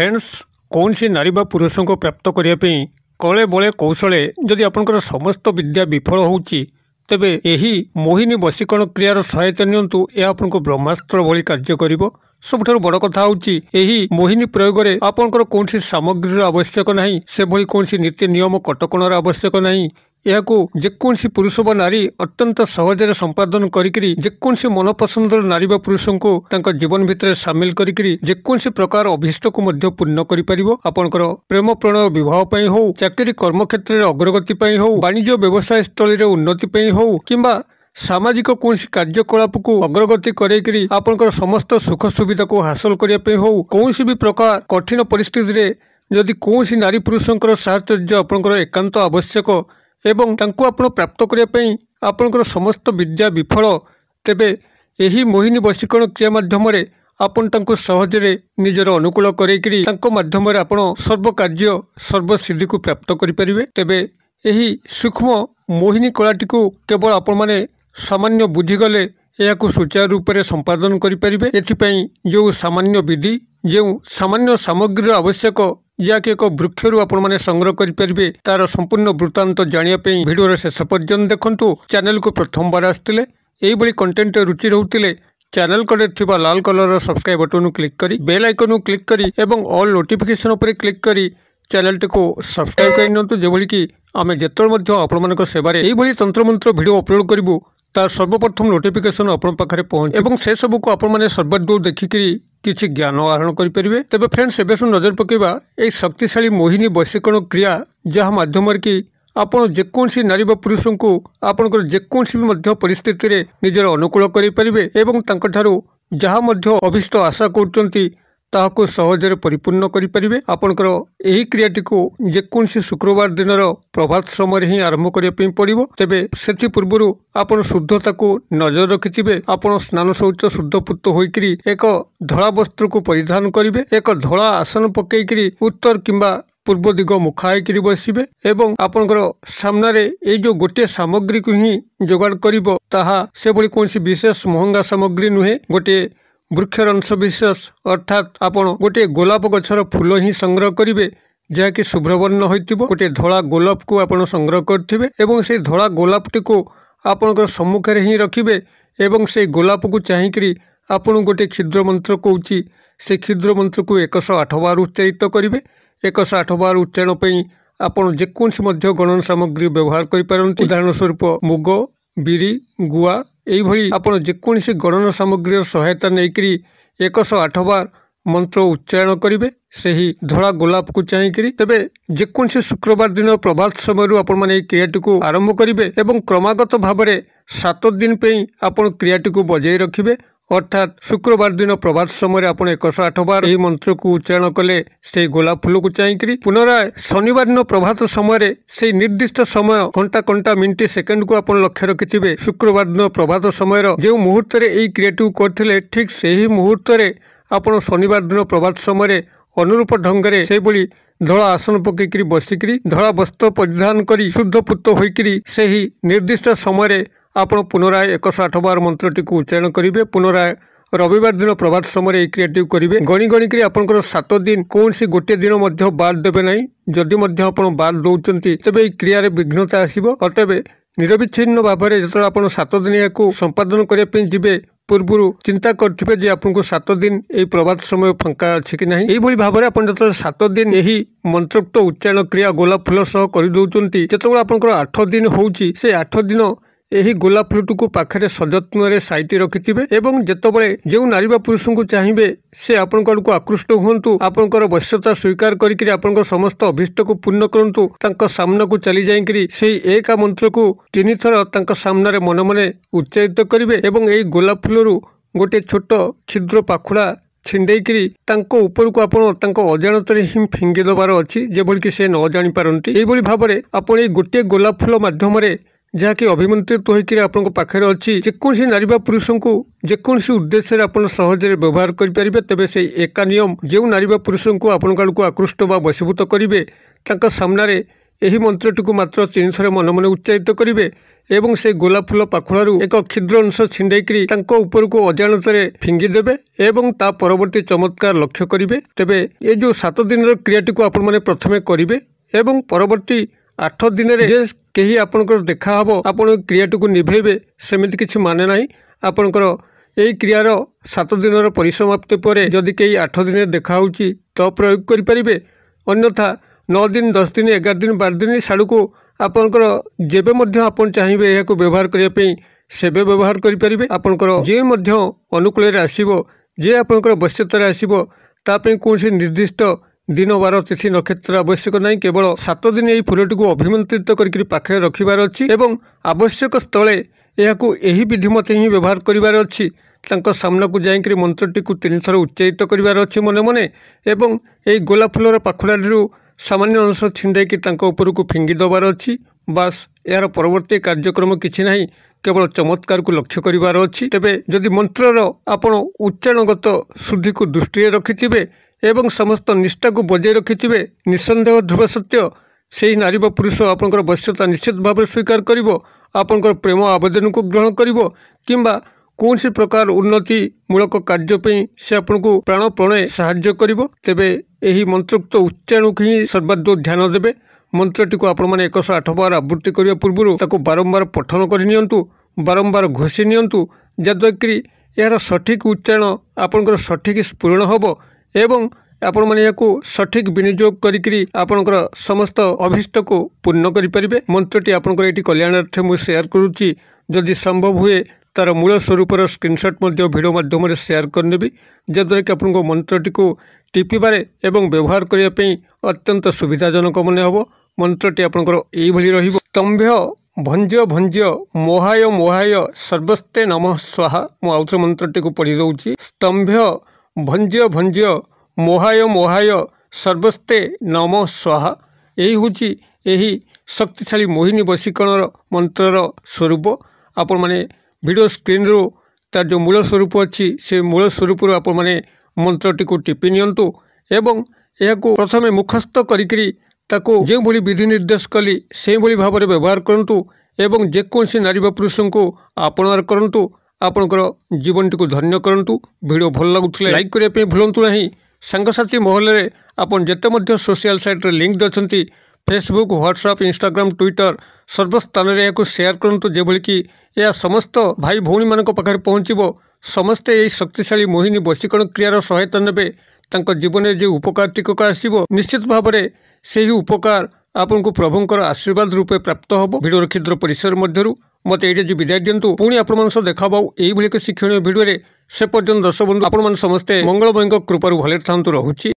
Friends कौन सी नारी बा पुरुष को प्राप्त करने कले बले कौशले जदि आपंकर समस्त विद्या विफल होउची तेबे यही मोहिनी वशीकरण क्रियार सहायता नियंतु यह आपको ब्रह्मास्त्र भली कार्य करिवो। सबुठारु बड़ कथा होउची एही मोहिनी प्रयोग रे आपनकर कोनसी सामग्री आवश्यक नहीं, से भली कोनसी नीति नियम कटकणार आवश्यक नहीं। यहाकू जेकोसी पुरुष व नारी अत्यंत सहजरे संपादन करिकरी जेकोसी मनपसंदर नारी व पुरुष को तांका जीवन भितर सामिल करिकरी जेकोसी प्रकार अभिष्ट को मध्य पूर्ण करि परिबो। आपनकर प्रेम प्रणय विवाह पई हो, चाकरी कर्म क्षेत्र रे अग्रगति पई हो, वाणिज्य व्यवसाय स्थल रे उन्नति पई हो, किंबा सामाजिक कौन कार्यकलाप को अग्रगति करेकरी आपनकर समस्त सुख सुविधा को हासिल करने हो, कौन भी प्रकार कठिन परिस्थिति रे यदि कौन नारी पुरुषंकर साहचर्य आपनकर एकांत आवश्यक एवं तांको आपण प्राप्त करने आपनकर समस्त विद्या विफल तेबे यही मोहिनी वशीकरण क्रिया माध्यम आपण तांको सहजरे निजर अनुकूल करेकरी तांको माध्यम आपण सर्व कार्य सर्वसिद्धि को प्राप्त करि परिबे। तेबे यही सूक्ष्म मोहिनी कलाटी को केवल आपण माने सामान्य बुझीगले यह सुचारू रूप से संपादन करें। एथिपाई जो सामान्य विधि जो सामान्य सामग्री आवश्यक जहाँकि एक वृक्षर आपण मैंने संग्रह करेंगे तार संपूर्ण वृत्तांत जानापी भिडियो शेष पर्यंत देखूँ। चैनल को प्रथम बार आसते यही कंटेंट रुचि रोते चैनल कड़े थिबा लाल कलर सब्सक्राइब बटन क्लिक करी बेल आइकन क्लिक करी एवं ऑल नोटिफिकेशन पर क्लिक करी चैनल को सब्सक्राइब कर जो कि आम जिते आपण सेवार यही तंत्रमंत्र भिडियो अपलोड करूँ तार सर्वप्रथम नोटिफिकेशन आपण पाखे पहुँच एवं से सबू को आपण मैंने सर्वादू देखिकी किसी ज्ञान आहरण करेंगे। तेज फ्रेंड्स एवं नजर पकेबा यही शक्तिशाली मोहिनी वशीकरण क्रिया जहाँ माध्यम कि आपण जेकोसी नारी व पुरुष को आपंकर जेकोसी भी परिस्थिति रे निजर अनुकूल करेंगे एवं तांकठारु जहाँ मध्य अभिष्ट आशा करचंती ताहाको सहजरे परिपूर्ण करेंगे। आपंकर यही क्रियाटी को जेकोसी शुक्रवार दिन प्रभात समय ही आरंभ करने पड़ो। तेबे से पूर्व आपण शुद्धता को नजर रखिथे। आपण स्नान शौच शुद्धपूत होकरी एक धला वस्त्र को परिधान करेंगे, एक धला आसन पकईकरी उत्तर किंबा पूर्व दिग मुखाई बसबे एवं आपनकर सामने ये जो गोटे सामग्री को ही जोगाड़ करिबो ताहा से भली कौन विशेष महंगा सामग्री नुहे, गोटे वृक्षर अंश विशेष अर्थात आपण गोटे गोलाप गछर फूल ही संग्रह करेंगे जहाँकि शुभ्रवर्ण होइतिबो। गोटे धला गोलाप को आपण संग्रह करथिबे एवं से धला गोलापटी को आपनकर सम्मुख रे ही रखिबे एवं से गोलाप को चाहिकरी आपण गोटे क्षुद्र मंत्र कहूची से क्षुद्र मंत्र को 108 बार उच्चारित करेंगे। 108 बार उच्चारण पर आपड़ जेकोसी गणन सामग्री व्यवहार करें। उदाहरण स्वरूप मुग बिरी गुआ यही आपड़ जेकोसी गणन सामग्री सहायता नहीं 108 बार मंत्र उच्चारण करेंगे से ही धला गोलाप को चाहिए। तेबे जेकोसी शुक्रवार दिन प्रभात समय आपण मैंने क्रियाटी को आरंभ करेंगे एवं क्रमागत भाव में 7 दिन पे आप क्रियाटी को बजाय रखिए अर्थात शुक्रवार दिन प्रभात समय आप 108 बार यही मंत्र को उच्चारण कले से गोलाप फूल को चाहिए। पुनराय शनिवार दिन प्रभात समय से निर्दिष्ट समय घंटा घंटा मिनिट सेकेंड को आप लक्ष्य रखिथे। शुक्रवार दिन प्रभात समय जो मुहूर्त यही क्रियाटी करते ठीक से ही मुहूर्त आप शनिवार दिन प्रभात समय अनुरूप ढंग से धला आसन पकईकरी बसिकी धला वस्त्र परिधान कर शुद्धपूत होकरी से ही निर्दिष्ट समय आपण पुनराय 108 बार मंत्रटी को उच्चारण करेंगे। पुनराय रविवार दिन प्रभात समय क्रियाटी करेंगे। गणी गणिकी आपंकर 7 दिन कौन सी गोटे दिन मध्य बाद देवे ना, जदि बाद दौरान तेरे क्रिया विघ्नता आसो। अतएव निरविच्छिन्न भाव में जो आप 7 दिन या संपादन करने जी पूर्व चिंता करेंगे आपको 7 दिन यही प्रभात समय फांका अच्छी कि ना। यही भाव में आप जो 7 दिन यही मंत्रोक्त उच्चारण क्रिया गोलाप फूल सह करदे जो आपंकर 8 दिन होची से 8 दिन यही गोलाप फूलटी को पाखे सजत्न साइट रखिथे एवं जितेबाला जो नारी पुरुष को चाहिए से आपण को आकृष्ट हूँ आपंकर वश्यता स्वीकार करके समस्त अभिष्ट को पूर्ण करूँ सामना को चली जाकरी से एक मंत्र को 3 थर सामने मन मन उच्चारित करेंगे एवं यही गोलाप फूलू गोटे छोट क्षुद्र पाखुड़ा छिंडेकरी ऊपर को आप अजाणत ही फिंगी देवार अच्छी जेभली कि से न जापारती। यही भाव में आप गोटे गोलाप फूल मध्यम जहाँकि अभिमंत्रित होकर आपन पाखे अच्छी जेकोसी नारी पुरुष को जेकोसी उद्देश्य आप सहजरे व्यवहार करेंगे। तेबे से एका नियम जो नारी पुरुष को आपण को आकृष्ट व वशीभूत करेंगे सामने ଏହି ମନ୍ତ୍ରଟିକୁ ମାତ୍ର 3 ଥର ମନେ ମନେ ଉଚ୍ଚାରିତ କରିବେ ଏବଂ ସେ ଗୋଲାପ ଫୁଲ ପାଖୁଡ଼ାରୁ ଏକ କ୍ଷୁଦ୍ର ଅଂଶ ଛିଣ୍ଡେଇକରି ତାଙ୍କ ଉପରକୁ ଅଜାଣତରେ ଫିଙ୍ଗିଦେବେ ଏବଂ ତା ପରବର୍ତ୍ତୀ ଚମତ୍କାର ଲକ୍ଷ୍ୟ କରିବେ। ତେବେ ଏ ଯେଉଁ 7 ଦିନର କ୍ରିୟାଟିକୁ ଆପଣମାନେ ପ୍ରଥମେ କରିବେ ଏବଂ ପରବର୍ତ୍ତୀ 8 ଦିନରେ ଯେ କେହି ଆପଣଙ୍କର ଦେଖାହେବ ଆପଣ କ୍ରିୟାଟିକୁ ନିଭେଇବେ ସେମିତି କିଛି ମାନେ ନାହିଁ। ଆପଣଙ୍କର ଏହି କ୍ରିୟାର 7 ଦିନର ପରିସମାପ୍ତି ପରେ ଯଦି କେହି 8 ଦିନରେ ଦେଖାହେଉଛି ତ ପ୍ରୟୋଗ କରିପାରିବେ, ଅନ୍ୟଥା 9 ଦିନ 10 ଦିନ 11 ଦିନ 12 ଦିନ ସାଡ଼କୁ ଆପଣଙ୍କର ଯେବେ ମଧ୍ୟ ଆପଣ ଚାହିଁବେ ଏହାକୁ ବ୍ୟବହାର କରିବା ପାଇଁ ସେବେ ବ୍ୟବହାର କରିପାରିବେ। ଆପଣଙ୍କର ଯେ ମଧ୍ୟ ଅନୁକୂଳରେ ଆସିବ, ଯେ ଆପଣଙ୍କର ବଶ୍ୟତାରେ ଆସିବ, ତା ପାଇଁ କୌଣସି ନିର୍ଦ୍ଦିଷ୍ଟ ଦିନ ବାର ତିଥି ନକ୍ଷତ୍ର ଆବଶ୍ୟକ ନାହିଁ। କେବଳ 7 ଦିନ ଏହି ଫୁଲଟିକୁ ଅଭିମନ୍ତ୍ରିତ କରିକି ପାଖରେ ରଖିବାର ଅଛି ଏବଂ ଆବଶ୍ୟକ ସ୍ଥଳେ ଏହାକୁ ଏହି ବିଧି ମତେ ହିଁ ବ୍ୟବହାର କରିବାର ଅଛି। ତାଙ୍କ ସାମ୍ନାକୁ ଯାଇକରି ମନ୍ତ୍ରଟିକୁ 3 ଥର ଉଚ୍ଚାରିତ କରିବାର ଅଛି ମନେ ମନେ ଏବଂ ଏହି ଗୋଲାପ ଫୁଲର ପାଖୁଡ଼ାରୁ ସାମାନ୍ୟ ଅଂଶ ଛିଣ୍ଡେଇକି ତାଙ୍କ ଉପରକୁ ଫିଙ୍ଗି ଦେବାର ଅଛି। ବାସ୍, ଏହାର ପରବର୍ତ୍ତୀ କାର୍ଯ୍ୟକ୍ରମ କିଛି ନାହିଁ, କେବଳ ଚମତ୍କାରକୁ ଲକ୍ଷ୍ୟ କରିବାର ଅଛି। ତେବେ ଯଦି ମନ୍ତ୍ରର ଆପଣ ଉଚ୍ଚାରଣଗତ ଶୁଦ୍ଧିକୁ ଦୃଷ୍ଟିରେ ରଖିଥିବେ ଏବଂ ସମସ୍ତ ନିଷ୍ଠାକୁ ବଜାୟ ରଖିଥିବେ, ନିଃସନ୍ଦେହ ଧ୍ରୁବ ସତ୍ୟ ସେହି ନାରୀ ବା ପୁରୁଷ ଆପଣଙ୍କର ବଶ୍ୟତା ନିଶ୍ଚିତ ଭାବରେ ସ୍ୱୀକାର କରିବ, ଆପଣଙ୍କର ପ୍ରେମ ଆବେଦନକୁ ଗ୍ରହଣ କରିବ କିମ୍ବା କୌଣସି ପ୍ରକାର ଉନ୍ନତିମୂଳକ କାର୍ଯ୍ୟ ପାଇଁ ସେ ଆପଣଙ୍କୁ ପ୍ରାଣପଣେ ସାହାଯ୍ୟ କରିବ। ତେବେ ଏହି ମନ୍ତ୍ରୋକ୍ତ ଉଚ୍ଚାରଣକୁ ହିଁ ସର୍ବାଧିକ ଧ୍ୟାନ ଦେବେ। ମନ୍ତ୍ରଟିକୁ ଆପଣମାନେ 108 ବାର ଆବୃତ୍ତି କରିବା ପୂର୍ବରୁ ତାକୁ ବାରମ୍ବାର ପଠନ କରି ନିଅନ୍ତୁ, ବାରମ୍ବାର ଘୋଷି ନିଅନ୍ତୁ, ଯାହାଦ୍ୱାରା କି ଏହାର ସଠିକ୍ ଉଚ୍ଚାରଣ ଆପଣଙ୍କର ସଠିକ୍ ସ୍ଫୁରଣ ହେବ ଏବଂ ଆପଣମାନେ ଏହାକୁ ସଠିକ୍ ବିନିଯୋଗ କରିକିରି ଆପଣଙ୍କର ସମସ୍ତ ଅଭୀଷ୍ଟକୁ ପୂର୍ଣ୍ଣ କରିପାରିବେ। ମନ୍ତ୍ରଟି ଆପଣଙ୍କର ଏଠି କଲ୍ୟାଣାର୍ଥେ ମୁଁ ସେୟାର କରୁଛି, ଯଦି ସମ୍ଭବ ହୁଏ ତାର ମୂଳ ସ୍ୱରୂପର ସ୍କ୍ରିନଶଟ୍ ମଧ୍ୟ ଭିଡ଼ିଓ ମାଧ୍ୟମରେ ସେୟାର କରିନେବି, ଯାହାଦ୍ୱାରା କି ଆପଣଙ୍କ ମନ୍ତ୍ରଟିକୁ ଟିପିବାରେ ଏବଂ ବ୍ୟବହାର କରିବା ପାଇଁ ଅତ୍ୟନ୍ତ ସୁବିଧାଜନକ ମନେ ହେବ। ମନ୍ତ୍ରଟି ଆପଣଙ୍କର ଏଇଭଳି ରହିବ। ସ୍ତମ୍ଭ୍ୟ ଭଞ୍ଜ୍ୟ ଭଞ୍ଜ୍ୟ ମୋହାୟ ମୋହାୟ ସର୍ବସ୍ତେ ନମଃ ସ୍ୱାହା। ମୁଁ ଆଉଥରେ ମନ୍ତ୍ରଟିକୁ ପଢ଼ି ଦେଉଛି। ସ୍ତମ୍ଭ୍ୟ ଭଞ୍ଜ୍ୟ ଭଞ୍ଜ୍ୟ ମୋହାୟ ମୋହାୟ ସର୍ବସ୍ତେ ନମଃ ସ୍ୱାହା। ଏହି ହେଉଛି ଏହି ଶକ୍ତିଶାଳୀ ମୋହିନୀ ବଶୀକରଣର ମନ୍ତ୍ରର ସ୍ୱରୂପ। ଆପଣମାନେ ଭିଡ଼ିଓ ସ୍କ୍ରିନ୍ରୁ ତାର ଯେଉଁ ମୂଳ ସ୍ୱରୂପ ଅଛି ସେ ମୂଳ ସ୍ୱରୂପରୁ ଆପଣମାନେ ମନ୍ତ୍ରଟିକୁ ଟିପି ନିଅନ୍ତୁ ଏବଂ ଏହାକୁ ପ୍ରଥମେ ମୁଖସ୍ଥ କରିକିରି ତାକୁ ଯେଉଁଭଳି ବିଧି ନିର୍ଦ୍ଦେଶ କଲି ସେହିଭଳି ଭାବରେ ବ୍ୟବହାର କରନ୍ତୁ ଏବଂ ଯେକୌଣସି ନାରୀ ବା ପୁରୁଷଙ୍କୁ ଆପଣାର କରନ୍ତୁ, ଆପଣଙ୍କର ଜୀବନଟିକୁ ଧନ୍ୟ କରନ୍ତୁ। ଭିଡ଼ିଓ ଭଲ ଲାଗୁଥିଲେ ଲାଇକ୍ କରିବା ପାଇଁ ଭୁଲନ୍ତୁ ନାହିଁ। ସାଙ୍ଗସାଥି ମହଲରେ ଆପଣ ଯେତେ ମଧ୍ୟ ସୋସିଆଲ ସାଇଟ୍ରେ ଲିଙ୍କ୍ ଅଛନ୍ତି, ଫେସବୁକ୍, ହ୍ୱାଟ୍ସଆପ୍, ଇନଷ୍ଟାଗ୍ରାମ, ଟ୍ୱିଟର ସର୍ବସ୍ଥାନରେ ଏହାକୁ ସେୟାର କରନ୍ତୁ, ଯେଭଳି କି ଏହା ସମସ୍ତ ଭାଇ ଭଉଣୀମାନଙ୍କ ପାଖରେ ପହଞ୍ଚିବ। ସମସ୍ତେ ଏହି ଶକ୍ତିଶାଳୀ ମୋହିନୀ ବଶୀକରଣ କ୍ରିୟାର ସହାୟତା ନେବେ, ତାଙ୍କ ଜୀବନରେ ଯେଉଁ ଉପକାର ଟିକକ ଆସିବ ନିଶ୍ଚିତ ଭାବରେ ସେହି ଉପକାର ଆପଣଙ୍କୁ ପ୍ରଭୁଙ୍କର ଆଶୀର୍ବାଦ ରୂପେ ପ୍ରାପ୍ତ ହେବ। ଭିଡ଼ିଓର କ୍ଷୁଦ୍ର ପରିସର ମଧ୍ୟରୁ ମୋତେ ଏଇଠି ଆଜି ବିଦାୟ ଦିଅନ୍ତୁ। ପୁଣି ଆପଣମାନଙ୍କ ସହ ଦେଖା ହେବା ଏଇଭଳି ଏକ ଶିକ୍ଷଣୀୟ ଭିଡ଼ିଓରେ। ସେ ପର୍ଯ୍ୟନ୍ତ ଦର୍ଶକ ବନ୍ଧୁ ଆପଣମାନେ ସମସ୍ତେ ମଙ୍ଗଳମୟଙ୍କ କୃପାରୁ ଭଲରେ ଥାନ୍ତୁ। ରହୁଛି।